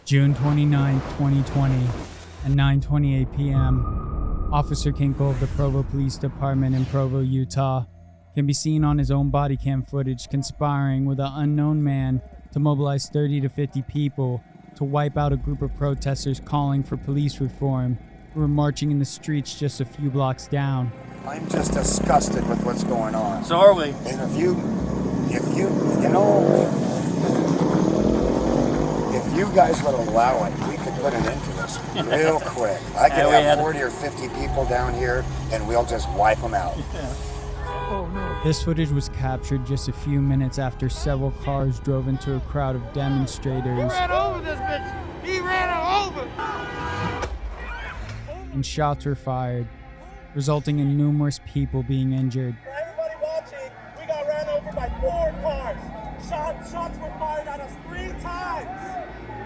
June 29, 2020, at 9:28 p.m., Officer Kenkel of the Provo Police Department in Provo, Utah, can be seen on his own body cam footage conspiring with an unknown man to mobilize 30 to 50 people to wipe out a group of protesters calling for police reform who were marching in the streets just a few blocks down. I'm just disgusted with what's going on. So are we. And if you guys would allow it, we could put an end to this real quick. I could have 40 or 50 people down here and we'll just wipe them out. Yeah. Oh, no. This footage was captured just a few minutes after several cars drove into a crowd of demonstrators. He ran over this bitch. He ran her over. And shots were fired, resulting in numerous people being injured. For everybody watching, we got ran over by 4 cars. Shots were fired at us 3 times.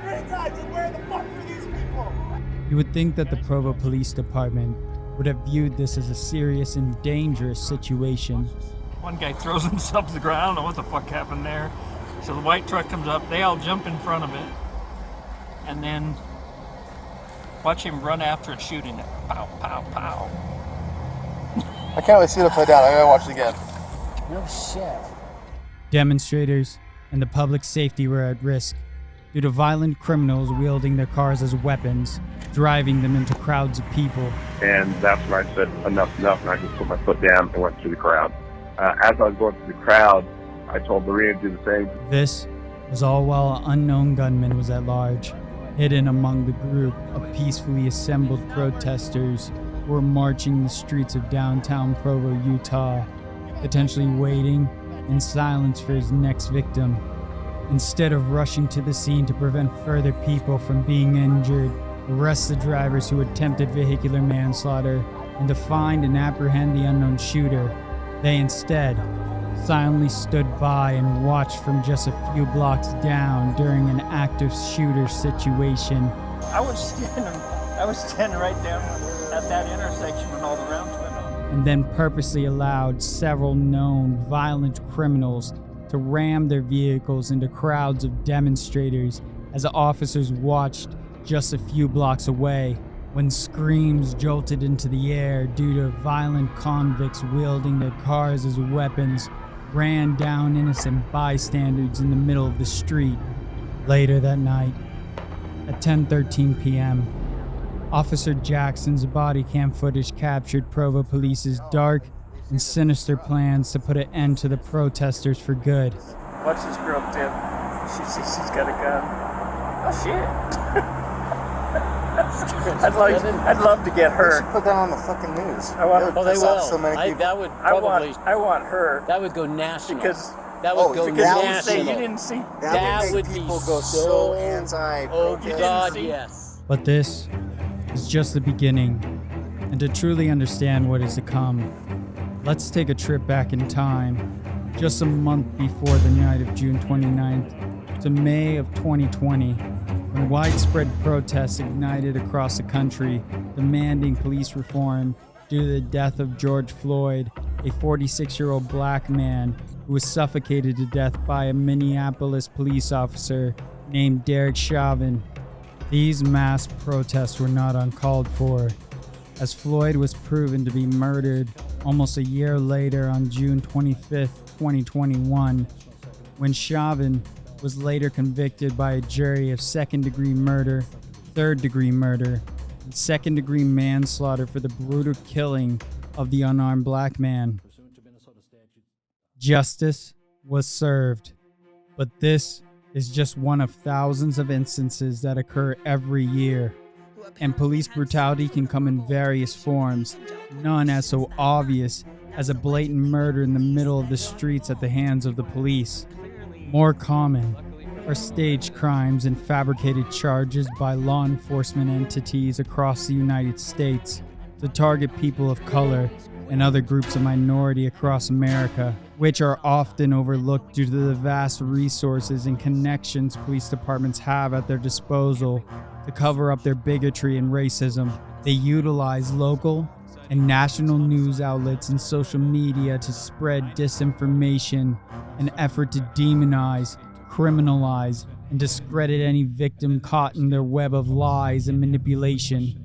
3 times, and where the fuck were these people? You would think that the Provo Police Department would have viewed this as a serious and dangerous situation. One guy throws himself to the ground. I don't know what the fuck happened there. So the white truck comes up. They all jump in front of it. And then watch him run after it, shooting it. Pow, pow, pow. I can't really see it upside down. I gotta watch it again. No shit. Demonstrators and the public safety were at risk due to violent criminals wielding their cars as weapons, driving them into crowds of people. And that's when I said, enough's enough, and I just put my foot down and went through the crowd. As I was going through the crowd, I told Maria to do the same. This was all while an unknown gunman was at large, hidden among the group of peacefully assembled protesters who were marching the streets of downtown Provo, Utah, potentially waiting in silence for his next victim. Instead of rushing to the scene to prevent further people from being injured, arrest the drivers who attempted vehicular manslaughter, and to find and apprehend the unknown shooter, they instead silently stood by and watched from just a few blocks down during an active shooter situation. I was standing right down at that intersection when all the rounds went off. And then purposely allowed several known violent criminals to ram their vehicles into crowds of demonstrators as the officers watched just a few blocks away when screams jolted into the air due to violent convicts wielding their cars as weapons ran down innocent bystanders in the middle of the street. Later that night, at 10:13 p.m., Officer Jackson's body cam footage captured Provo Police's dark and sinister plans to put an end to the protesters for good. Watch this girl, Tim. She's got a gun. Oh, shit. I'd love to get her. Put that on the fucking news. I want. Oh, they will. So many people. That would probably. I want her. That would go national. Because that would go because you national. didn't see. That would would make be people go so- so anti. Oh God, see? yes. But this is just the beginning, and to truly understand what is to come, let's take a trip back in time, just a month before the night of June 29th to May of 2020, when widespread protests ignited across the country demanding police reform due to the death of George Floyd, a 46-year-old black man who was suffocated to death by a Minneapolis police officer named Derek Chauvin. These mass protests were not uncalled for, as Floyd was proven to be murdered almost a year later on June 25th, 2021, when Chauvin was later convicted by a jury of second-degree murder, third-degree murder, and second-degree manslaughter for the brutal killing of the unarmed black man. Justice was served, but this is just one of thousands of instances that occur every year. And police brutality can come in various forms, none as so obvious as a blatant murder in the middle of the streets at the hands of the police. More common are staged crimes and fabricated charges by law enforcement entities across the United States to target people of color and other groups of minority across America, which are often overlooked due to the vast resources and connections police departments have at their disposal to cover up their bigotry and racism. They utilize local and national news outlets and social media to spread disinformation, an effort to demonize, criminalize, and discredit any victim caught in their web of lies and manipulation.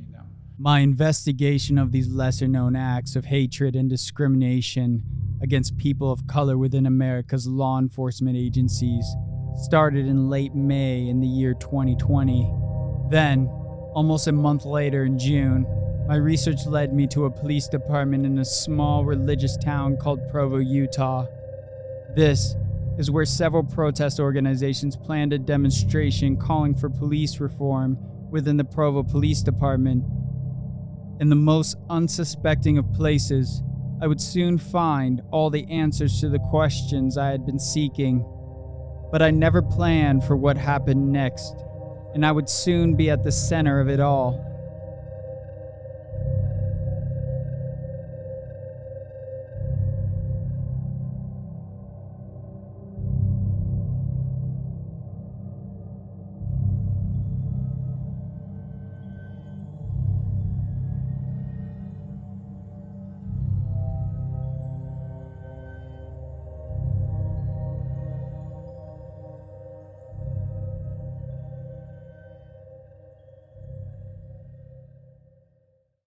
My investigation of these lesser-known acts of hatred and discrimination against people of color within America's law enforcement agencies started in late May in the year 2020. Then, almost a month later in June, my research led me to a police department in a small religious town called Provo, Utah. This is where several protest organizations planned a demonstration calling for police reform within the Provo Police Department. In the most unsuspecting of places, I would soon find all the answers to the questions I had been seeking. But I never planned for what happened next, and I would soon be at the center of it all.